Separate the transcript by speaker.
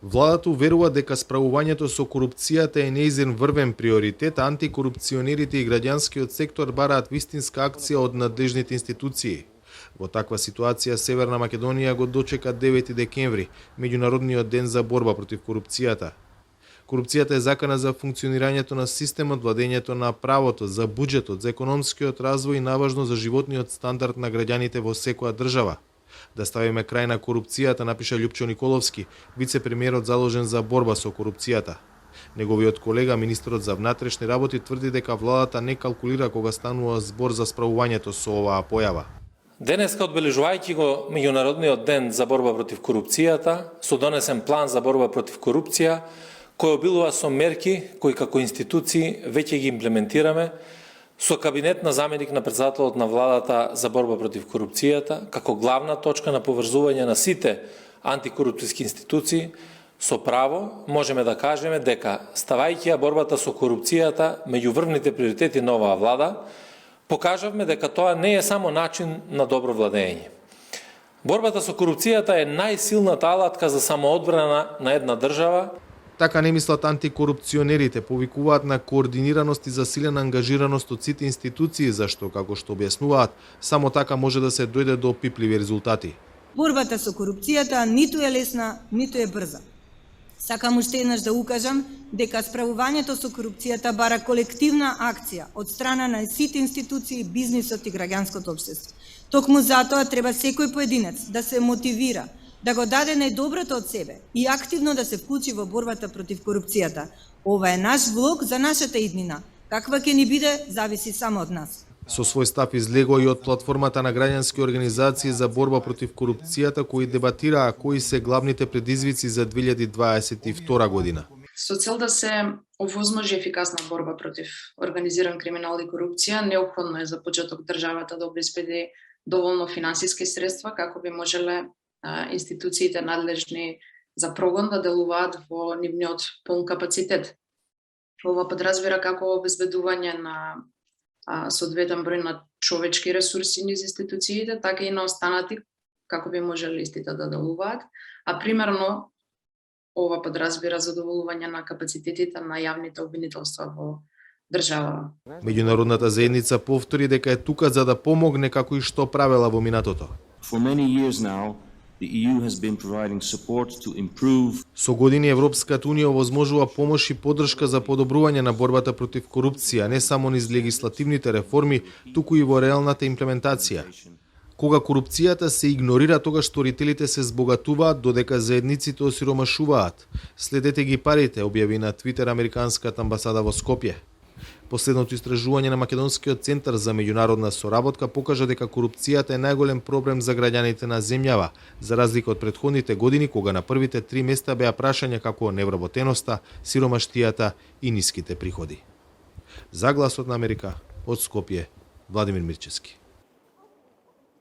Speaker 1: Владата уверува дека справувањето со корупцијата е неизен врвен приоритет, а антикорупционерите и граѓанскиот сектор бараат вистинска акција од надлежните институции. Во таква ситуација Северна Македонија го дочека 9 декември, меѓународниот ден за борба против корупцијата. Корупцијата е закана за функционирањето на системот, владењето на правото, за буџетот, за економскиот развој и наважно за животниот стандард на граѓаните во секоја држава. Да ставиме крај на корупцијата, напиша Љупчо Николовски, вице-премиерот заложен за борба со корупцијата. Неговиот колега, министерот за внатрешни работи, тврди дека владата не калкулира кога станува збор за справувањето со оваа појава.
Speaker 2: Денеска, одбележувајќи го меѓународниот ден за борба против корупцијата, со донесен план за борба против корупција, кој обилува со мерки кои како институции веќе ги имплементираме, со кабинет на заменик на председателот на владата за борба против корупцијата, како главна точка на поврзување на сите антикорупцијски институции, со право можеме да кажеме дека, ставајќи ја борбата со корупцијата меѓу врвните приоритети на оваа влада, покажавме дека тоа не е само начин на добро владење. Борбата со корупцијата е најсилната алатка за самоодбрана на една држава.
Speaker 1: Така не мислат антикорупционерите, повикуваат на координираност и засилена ангажираност од сите институции, зашто, како што објаснуваат, само така може да се дојде до опипливи резултати.
Speaker 3: Борбата со корупцијата ниту е лесна, ниту е брза. Сакам уште еднаш да укажам дека справувањето со корупцијата бара колективна акција од страна на сите институции, бизнисот и граѓанското општество. Токму затоа треба секој поединец да се мотивира, да го даде најдоброто од себе и активно да се вклучи во борбата против корупцијата. Ова е наш влог за нашата иднина. Каква ќе ни биде, зависи само од нас.
Speaker 1: Со свој став излегува и од платформата на граѓански организации за борба против корупцијата, кои дебатираа кои се главните предизвици за 2022 година.
Speaker 4: Со цел да се овозможи ефикасна борба против организиран криминал и корупција, неопходно е за почеток државата да обезбеди доволно финансиски средства како би можеле институциите надлежни за прогон да делуваат во нивниот полн капацитет. Ова подразбира како обезбедување на соодветен број на човечки ресурси низ институциите, така и на останати како би можеле истите да делуваат, а примерно ова подразбира задоволување на капацитетите на јавните обвинителства во држава.
Speaker 1: Меѓународната заедница повтори дека е тука за да помогне како и што правела во минатото.
Speaker 5: The EU has been providing support to improve.
Speaker 1: Со години Европската унија овозможува помош и поддршка за подобрување на борбата против корупција, не само низ легислативните реформи, туку и во реалната имплементација. Кога корупцијата се игнорира, тогаш сторителите се збогатуваат, додека заедниците осиромашуваат. Следете ги парите, објави на Твитер американската амбасада во Скопје. Последното истражување на Македонскиот центар за меѓународна соработка покажа дека корупцијата е најголем проблем за граѓаните на земјава, за разлика од претходните години кога на првите 3 места беа прашања како невработеноста, сиромаштијата и ниските приходи. За Гласот на Америка, од Скопје, Владимир Мирчевски.